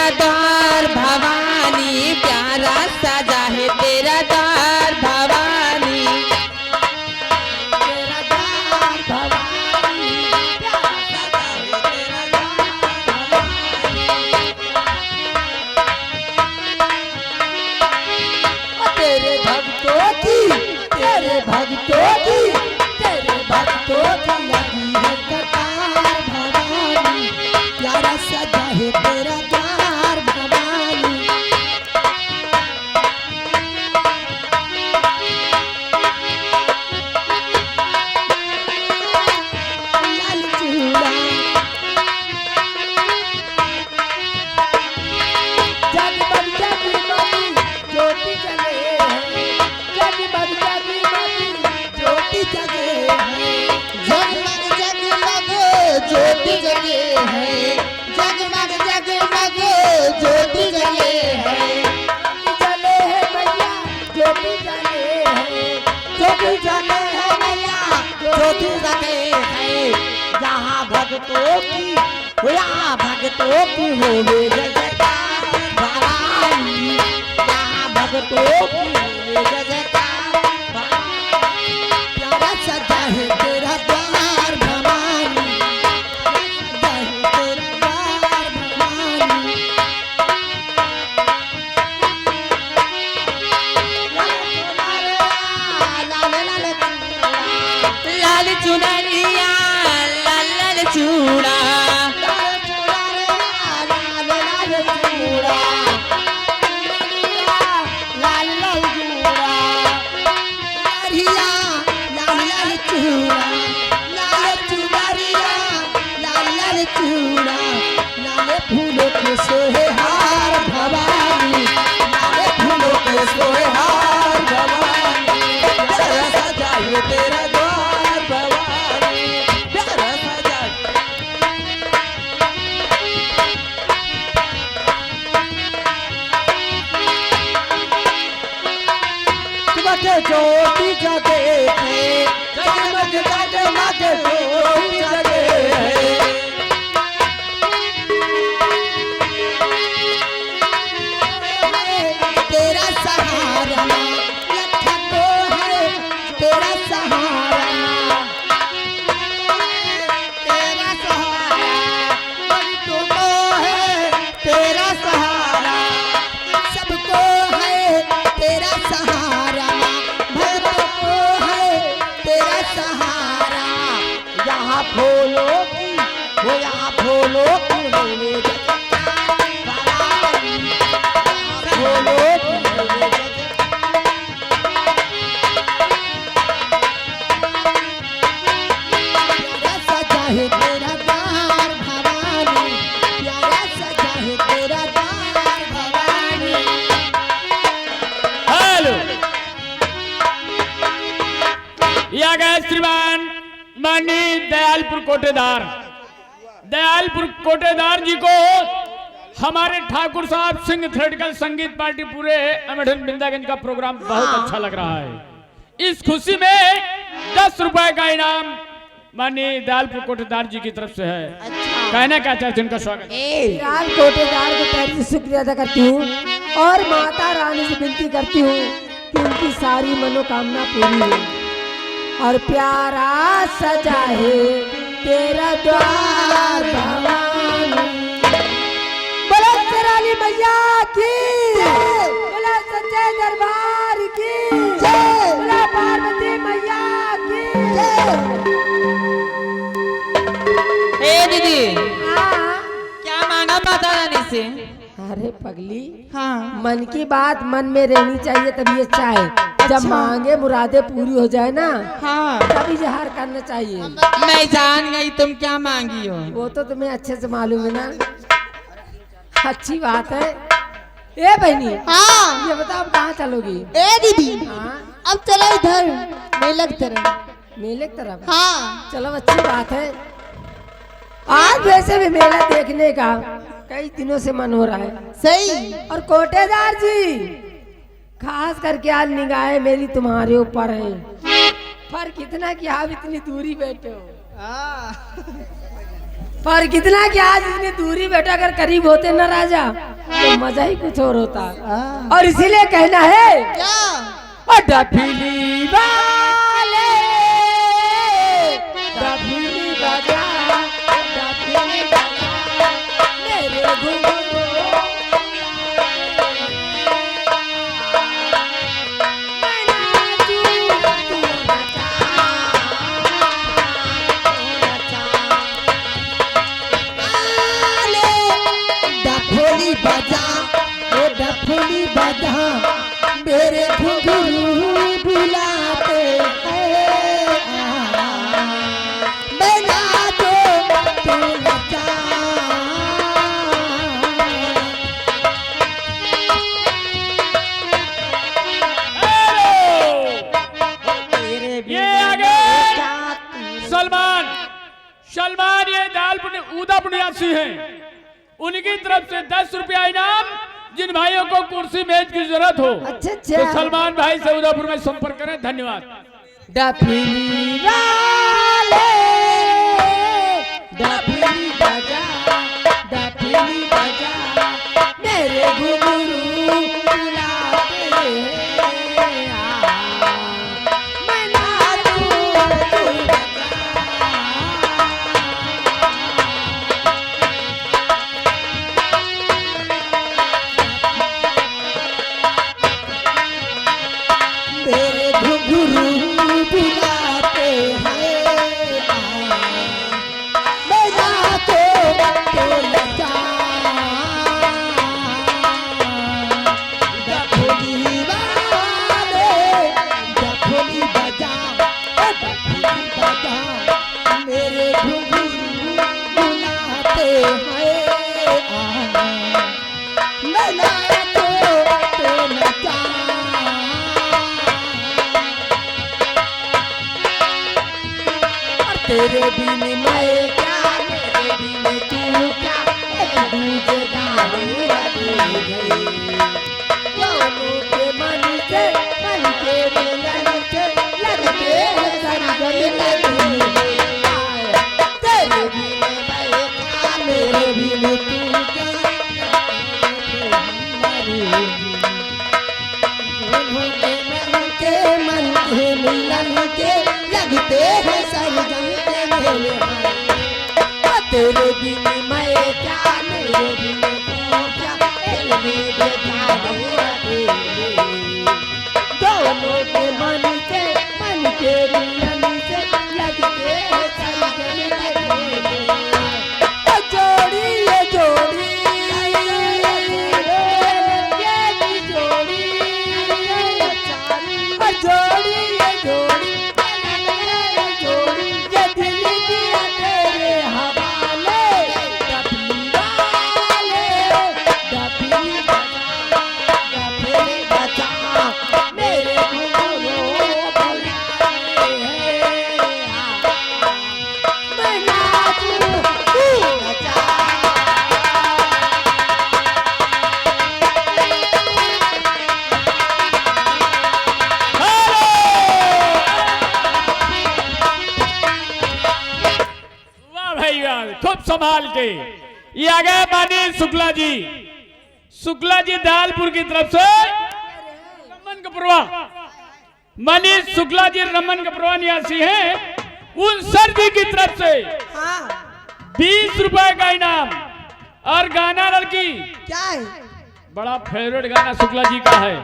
तेरा द्वार भवानी, प्यारा सजा है तेरा द्वार भवानी, तेरा द्वार भवानी, प्यारा सजा है तेरा द्वार भवानी। तेरे भक्तों की तेरे भक्तों की लगी है कतार भवानी, प्यारा सजा है तेरा द्वार भवानी। लाल चूड़ा जगमग जगमग ज्योति जले है, जगमग जगमग ज्योति जले है, जगमग जगमग ज्योति जले है, जगमग जगमग ज्योति जले है, जले है मैया ज्योति जले है, ज्योति जले है मैया ज्योति जले है। यहाँ भक्तों की होवे जय जयकार भवानी, यहाँ भक्तों की होवे जय जयकार भवानी, प्यारा सजा है तेरा द्वार भवानी, सजा है तेरा द्वार भवानी। लाल चुनरिया लाल लाल चूड़ा, फूलों के सोहे हार भवानी, लाले फूलों के सोहे हार भवानी, प्यारा सजा है तेरा द्वार भवानी, प्यारा सजा तुमके ज्योति जगे है, जगमग जगमग ज्योति जगे है। तेरा सहारा लखा को है, तेरा सहारा, तेरा सहारा भक्तों को है, तेरा सहारा सबको है, तेरा सहारा भक्तों को है, तेरा सहारा। यहाँ फूलों की यहाँ फूलों की होवे जय जयकार भवानी, फूलों की होवे जय प्यारा सजा है तेरा द्वार भवानी, प्यारा सजा है तेरा द्वार भवानी। हेलो, या गए श्रीमान माननीय दयालपुर कोटेदार जी को हमारे ठाकुर साहब सिंह थ्रेडिकल संगीत पार्टी पूरे अमेठन बिंदागंज का प्रोग्राम बहुत अच्छा लग रहा है। इस खुशी में 10 रुपए का इनाम माननीय दयालपुर कोटेदार जी की तरफ से है। अच्छा। कहना क्या चाहते हैं, उनका स्वागत। लाल कोटेदार को तहे दिल से शुक्रिया अदा करती हूँ और माता रानी से विनती करती हूँ कि उनकी सारी मनोकामना पूरी हो और प्यारा सजा है तेरा द्वार भवानी। बोलो शेराली मैया की, बोलो सच्चे दरबार की, बोलो पार्वती मैया की। ए दीदी हाँ। क्या मांगा माता रानी से? अरे पगली, हाँ मन की बात मन में रहनी चाहिए तभी अच्छा है। जब मांगे मुरादे पूरी हो जाए ना, हाँ तभी इजहार करना चाहिए। मैं जान गई तुम क्या मांगी हो। वो तो तुम्हें अच्छे से मालूम है ना। अच्छी बात है। ए बहनी, हाँ ये बताओ अब कहाँ चलोगी? ए दीदी, हाँ, अब चलो इधर मेले की तरफ। मेले की तरफ? हाँ चलो अच्छी बात है। आज वैसे भी मेला देखने का कई दिनों से मन हो रहा है। सही। और कोटेदार जी, खास करके आज निगाहें मेरी तुम्हारे ऊपर है। पर कितना कि आप इतनी दूरी बैठे हो। पर कितना कि आज इतनी दूरी बैठा अगर करीब होते ना राजा तो मजा ही कुछ और होता। और इसीलिए कहना है क्या और डफली वाले डफली बजा डफली बजा मेरे घुंघरू मैं नाचूं तू नचा आले डफोली बजा ओ डफोली बजा मेरे घुंघरू बुलाते हैं मैं नाचूं तू नचा ये आगे सलमान सलमान ये उदा पुनियासी हैं, उनकी तरफ से 10 रुपया इनाम। जिन भाइयों को कुर्सी मेज की जरूरत हो अच्छा तो सलमान भाई से उदयपुर में संपर्क करें। धन्यवाद। डफली वाले डफली बजा डफली बजा मेरे घुंघरू बुलाते हैं मैं नाचूं तू नचा मेरे घुंघरू बुलाते हैं मैं नाचूं तो नचा डफली वाले डफली बजा ओ डफली बजा मेरे घुंघरू बुलाते हैं मैं नाचूं तो नचा तेरे बिन मैं क्या मेरे बिन तू क्या एक दूजे गाने लगे गए दोनों के मन से मन के मिलन से लगते हैं सरगम लगे तेरे बिन मैं क्या मेरे बिन तू क्या दोनों के मन के मिलन के लगते हैं सरगम के मेले हाय तेरे बिन मैं क्या मेरे बिन तू क्या दिल में बेगाने लगे दोनों के मन के मिलन से लगते हैं सरगम लगे जोड़ी ये जोड़ी जोड़ी ये जोड़ी जोड़ी ये दिल दिया तेरे हवाले डफली वाले डफली बजा मेरे घुंघरू बुलाते हैं मैं नाचूं तू नचा वाह भाई वाह, खूब संभाल के। ये आ गए मानी शुक्ला जी दयालपुर की तरफ से रमन कपुरवा। मनीष शुक्ला जी रमन कपुरवा निवासी हैं, उन सर जी की तरफ से 20 रुपए का इनाम। और गाना लड़की क्या है बड़ा फेवरेट गाना शुक्ला जी का है।